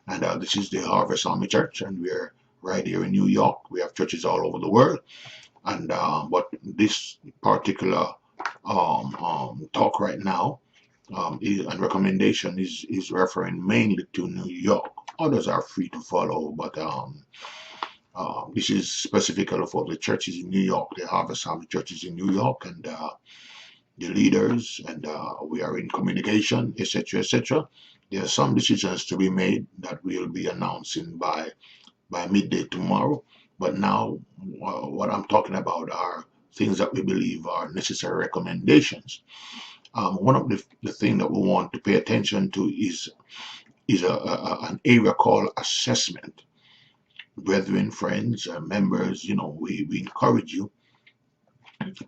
And this is the Harvest Army Church, and we're right here in New York. We have churches all over the world, and but this particular talk right now and recommendation is referring mainly to New York. Others are free to follow, but this is specifically for the churches in New York. The Harvest Army churches in New York, and the leaders, and we are in communication, etc., etc. There are some decisions to be made that we'll be announcing by midday tomorrow. But now, what I'm talking about are things that we believe are necessary recommendations. One of the things that we want to pay attention to is an area called assessment. Brethren, friends, members, we encourage you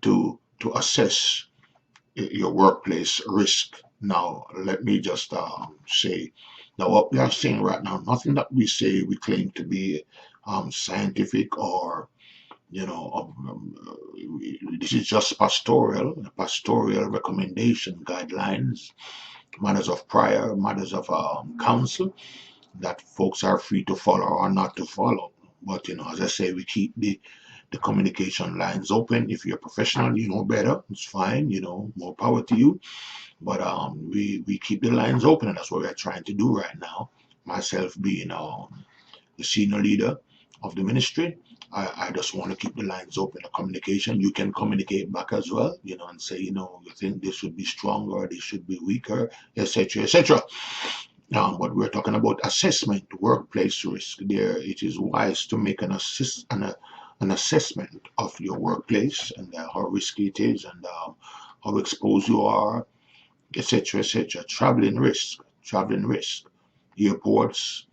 to assess your workplace risk. Now, let me just say that what we are saying right now, nothing that we say we claim to be scientific or this is just pastoral recommendation guidelines, matters of prayer, matters of counsel that folks are free to follow or not to follow. But as I say, we keep the communication lines open. If you're a professional, you know better. It's fine. More power to you. But we keep the lines open, and that's what we're trying to do right now. Myself being the senior leader of the ministry, I just want to keep the lines open. The communication, you can communicate back as well, and say, you think this should be stronger, this should be weaker, etc., etc. But we're talking about assessment, workplace risk. There, it is wise to make an assessment of your workplace and how risky it is, and how exposed you are, etc., etc. Traveling risk, airports,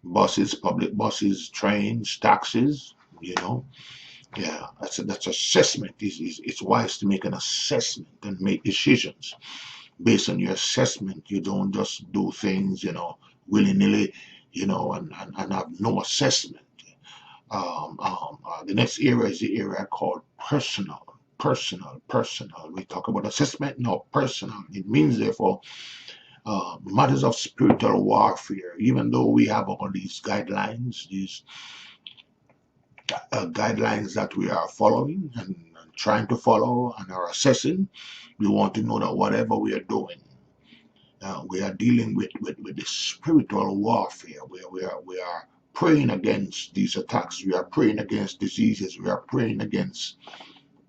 buses, public buses, trains, taxis. Yeah, that's assessment. It's wise to make an assessment and make decisions based on your assessment. You don't just do things, willy nilly, and have no assessment. The next area is the area called personal. Personal. We talk about assessment, no personal. It means, therefore, matters of spiritual warfare. Even though we have all these guidelines that we are following and trying to follow and are assessing, we want to know that whatever we are doing, we are dealing with the spiritual warfare, where we are praying against these attacks. We are praying against diseases. We are praying against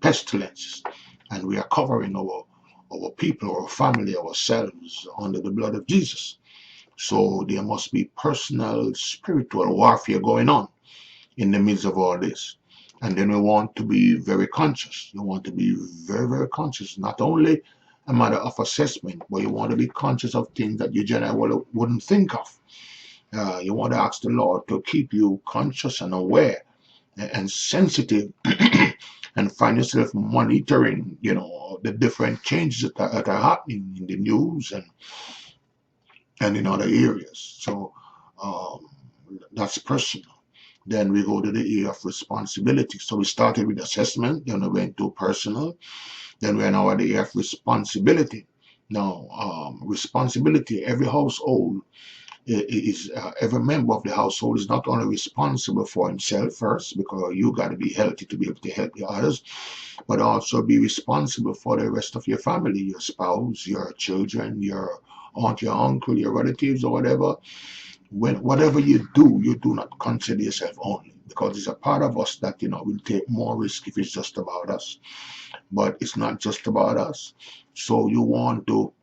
pestilence, and we are covering our people, our family, ourselves under the blood of Jesus. So there must be personal spiritual warfare going on in the midst of all this. And then we want to be very conscious. You want to be very, very conscious, not only a matter of assessment, but you want to be conscious of things that you generally wouldn't think of. You want to ask the Lord to keep you conscious and aware and sensitive and find yourself monitoring, the different changes that are happening in the news and in other areas. So that's personal. Then we go to the area of responsibility. So we started with assessment, then we went to personal, then we're now at the area of responsibility. Now, responsibility, every household is every member of the household is not only responsible for himself first, because you got to be healthy to be able to help the others, but also be responsible for the rest of your family, your spouse, your children, your aunt, your uncle, your relatives, or whatever. Whatever you do not consider yourself only, because it's a part of us that will take more risk if it's just about us. But it's not just about us. So you want to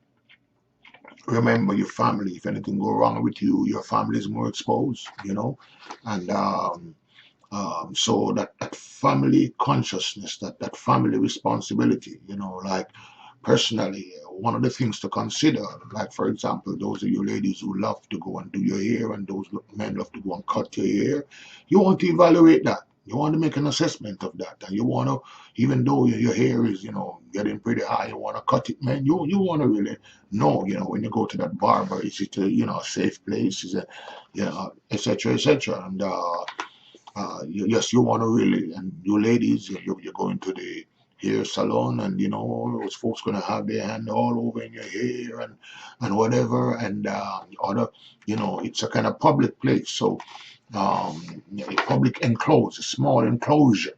remember your family. If anything go wrong with you, your family is more exposed, and so that family consciousness, that family responsibility, like personally, one of the things to consider, like for example, those of you ladies who love to go and do your hair, and those men love to go and cut your hair, you want to evaluate that. You want to make an assessment of that, and you want to, even though your hair is, getting pretty high, you want to cut it, man. You want to really know, when you go to that barber, is it a safe place? Is it, etc., etc. And yes, you want to really, and you ladies, you're going to the hair salon, and those folks gonna have their hand all over in your hair and whatever, and other, it's a kind of public place, so a public enclosed, a small enclosure.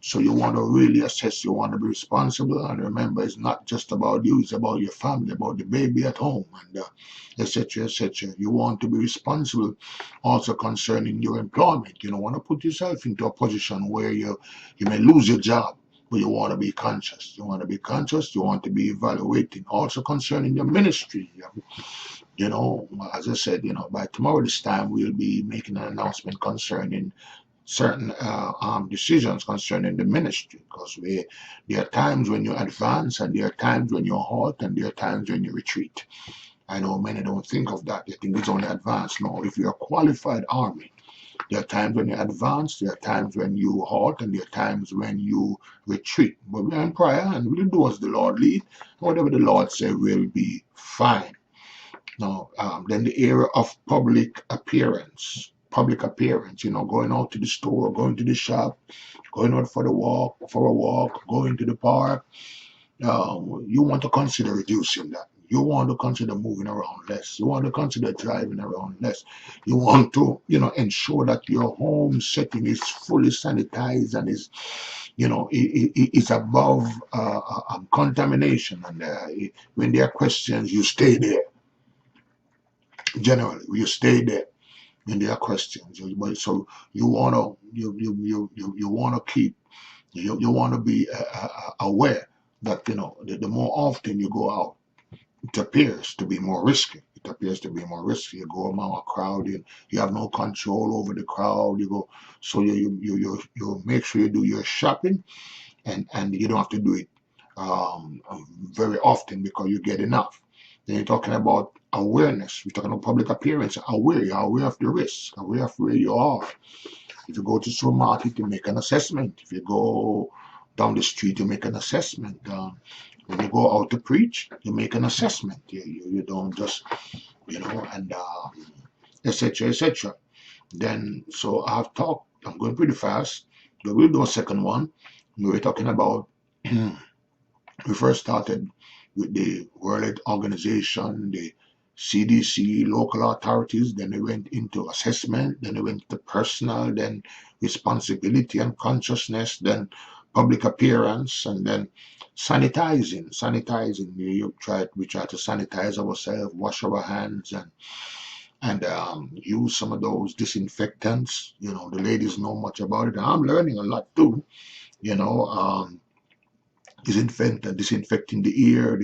So you want to really assess, you want to be responsible, and remember, it's not just about you, it's about your family, about the baby at home, and etc., etc. You want to be responsible also concerning your employment. You don't want to put yourself into a position where you may lose your job, but you want to be conscious. You want to be conscious, you want to be evaluating. Also concerning your ministry, as I said, by tomorrow this time, we'll be making an announcement concerning certain decisions concerning the ministry, because there are times when you advance, and there are times when you halt, and there are times when you retreat. I know many don't think of that. They think it's only advance. No, if you're a qualified army, there are times when you advance, there are times when you halt, and there are times when you retreat. But we're in prayer, and we'll do as the Lord lead. Whatever the Lord says will be fine. Now, then the area of public appearance, going out to the store, going to the shop, going out for a walk, going to the park. You want to consider reducing that. You want to consider moving around less. You want to consider driving around less. You want to, ensure that your home setting is fully sanitized and is above contamination. And when there are questions, you stay there. Generally, you stay there when there are questions. So you wanna you wanna keep you wanna be aware that the more often you go out, it appears to be more risky. It appears to be more risky. You go among a crowd, you have no control over the crowd. You go, so you make sure you do your shopping, and you don't have to do it very often because you get enough. Then you're talking about awareness. We're talking about public appearance. You're aware of the risk, aware of where you are. If you go to supermarket, you make an assessment. If you go down the street, you make an assessment. When you go out to preach, you make an assessment. You don't just, and etc. etc. Then, so I've talked. I'm going pretty fast, but we'll do a second one. We were talking about. We first started with the World Health Organization, the CDC, local authorities, then we went into assessment, then we went to personal, then responsibility and consciousness, then public appearance, and then sanitizing. We try to sanitize ourselves, wash our hands, and use some of those disinfectants. The ladies know much about it. I'm learning a lot too. Disinfecting the ear,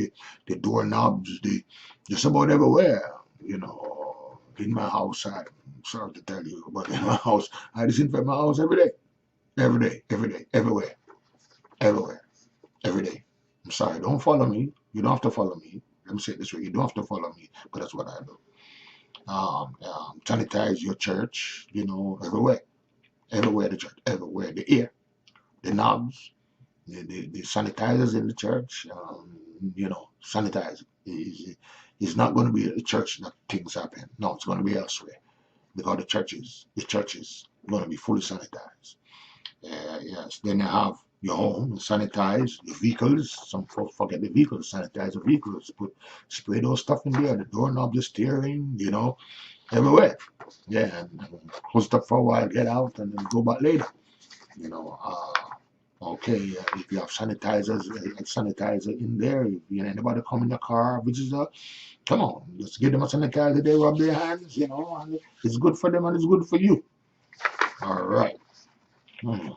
the doorknobs, just about everywhere. In my house, I'm sorry to tell you, but in my house, I disinfect my house every day, everywhere, every day. I'm sorry, don't follow me. You don't have to follow me. Let me say it this way: you don't have to follow me, but that's what I do. Sanitize your church, everywhere the church, everywhere the ear, the knobs. The sanitizers in the church, sanitize. It's not going to be a church that things happen. No, it's going to be elsewhere because the churches are going to be fully sanitized. Yes. Then you have your home sanitize, your vehicles. Some folks forget the vehicles, sanitize the vehicles, spray those stuff in there, the doorknob, the steering, everywhere. Yeah, and close it up for a while, get out, and then go back later. Okay, if you have sanitizer in there, if anybody come in the car, come on, just give them a sanitizer, they rub their hands, and it's good for them and it's good for you. All right. Hmm.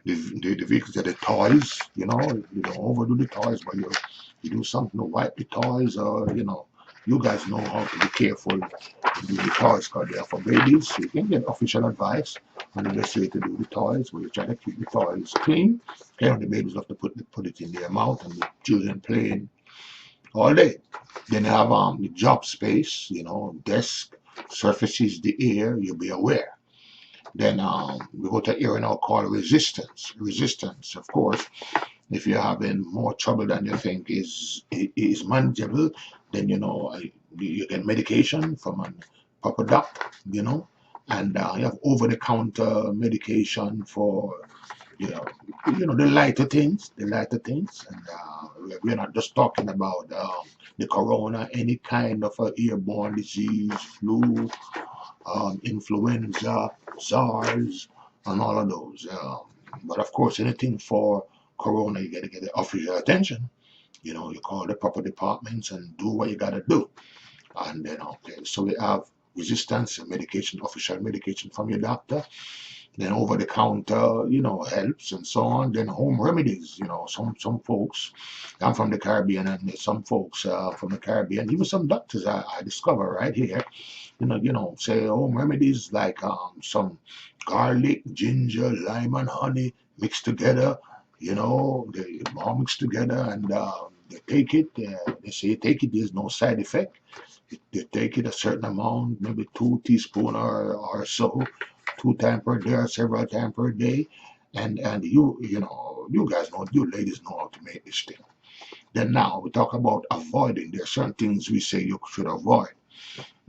The vehicles are the toys, you don't overdo the toys, but you do something to wipe the toys, or you guys know how to be careful with the toys because they are for babies. You can get official advice on the best way to do the toys, but you try to keep the toys clean. The babies have to put it in their mouth, and the children playing all day. Then you have the job space, desk, surfaces, the air, you'll be aware. Then we go to area now called resistance. Resistance, of course, if you're having more trouble than you think is manageable, then you get medication from a proper doctor, and you have over-the-counter medication for you know, the lighter things, and we're not just talking about the corona, any kind of airborne disease, flu, influenza, SARS, and all of those. But of course, anything for corona, you got to get the official attention. You call the proper departments and do what you got to do. And then, okay, so we have resistance medication, official medication from your doctor, then over the counter, helps and so on. Then home remedies, some folks, I'm from the Caribbean, and some folks from the Caribbean, even some doctors I discover right here, say home remedies like some garlic, ginger, lime, and honey mixed together. They all mixed together, and they take it. They say take it. There's no side effect. They take it a certain amount, maybe 2 teaspoons or so, 2 times per day or several times per day. And you guys know, you ladies know how to make this thing. Then now we talk about avoiding. There are certain things we say you should avoid.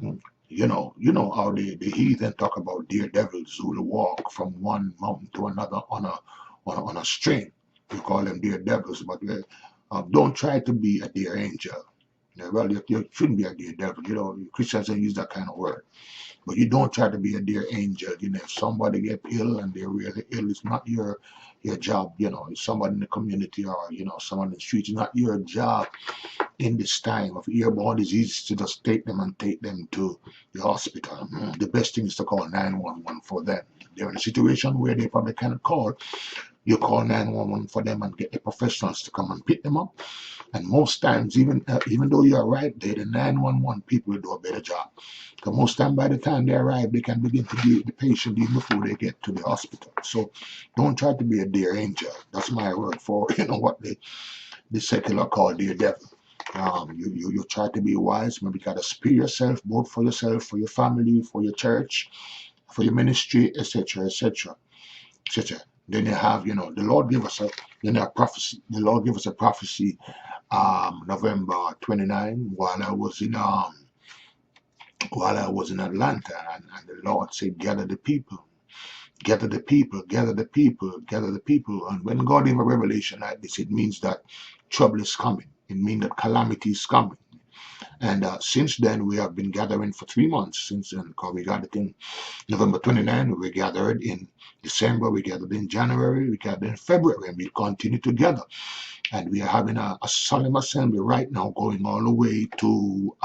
Mm. You know how the heathen talk about dear devils who will walk from one mountain to another on a string. We call them dear devils, but don't try to be a dear angel. Yeah, well, you shouldn't be a dear devil. Christians don't use that kind of word. But you don't try to be a dear angel. If somebody get ill and they're really ill, it's not your job. It's somebody in the community, or someone in the street. It's not your job in this time of airborne diseases to just take them to the hospital. The best thing is to call 911 for them. They're in a situation where they probably cannot call. You call 911 for them and get the professionals to come and pick them up. And most times, even though you arrive there, the 911 people will do a better job. Because most time, by the time they arrive, they can begin to deal with the patient even before they get to the hospital. So don't try to be a dear angel. That's my word for what the secular call dear devil. You try to be wise. Maybe you got to spare yourself, both for yourself, for your family, for your church, for your ministry, etc., etc., etc. Then you have, the Lord give us a prophecy. The Lord give us a prophecy, November 29, while I was in Atlanta, and the Lord said, gather the people, gather the people, gather the people, gather the people. And when God gave a revelation like this, it means that trouble is coming. It means that calamity is coming. And since then, we have been gathering for 3 months. Since then, because we got it in November 29, we gathered in December, we gathered in January, we gathered in February, and we continue to gather. And we are having a solemn assembly right now, going all the way to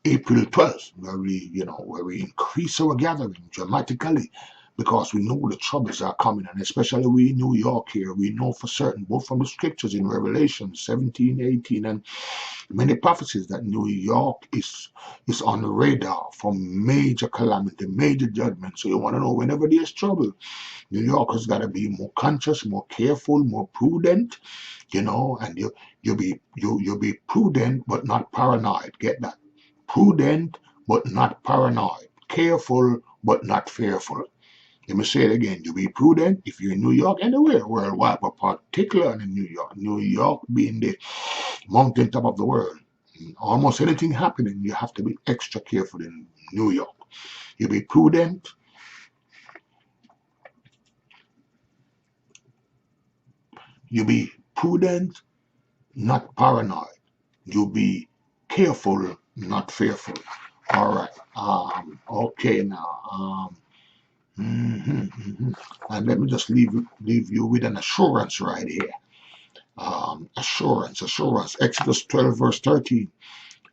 April 12th, where we increase our gathering dramatically, because we know the troubles are coming, and especially we in New York here, we know for certain, both from the scriptures in Revelation 17, 18, and many prophecies, that New York is on the radar for major calamity, major judgment. So you want to know, whenever there's trouble, New York has got to be more conscious, more careful, more prudent, and you'll be prudent but not paranoid. Get that? Prudent but not paranoid. Careful but not fearful. Let me say it again. You be prudent if you're in New York, anywhere worldwide, but particularly in New York. New York being the mountaintop of the world. Almost anything happening, you have to be extra careful in New York. You be prudent. You be prudent, not paranoid. You be careful, not fearful. All right. Okay now. And let me just leave you with an assurance right here. Assurance. Exodus 12, verse 13.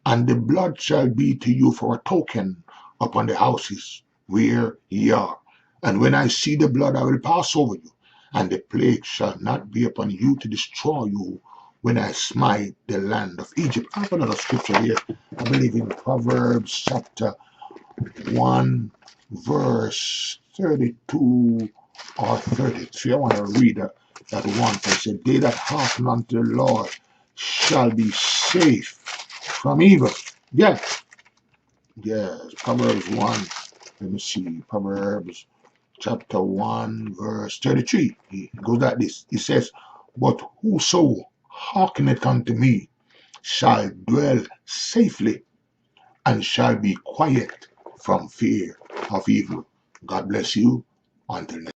And the blood shall be to you for a token upon the houses where ye are. And when I see the blood, I will pass over you, and the plague shall not be upon you to destroy you when I smite the land of Egypt. I have another scripture here. I believe in Proverbs chapter 1, verse 32 or 33. I want to read that one. I said, they that hearken unto the Lord shall be safe from evil. Yes. Proverbs 1. Let me see. Proverbs chapter 1, verse 33. It goes like this. It says, but whoso hearkeneth unto me shall dwell safely, and shall be quiet from fear of evil. God bless you. Until next.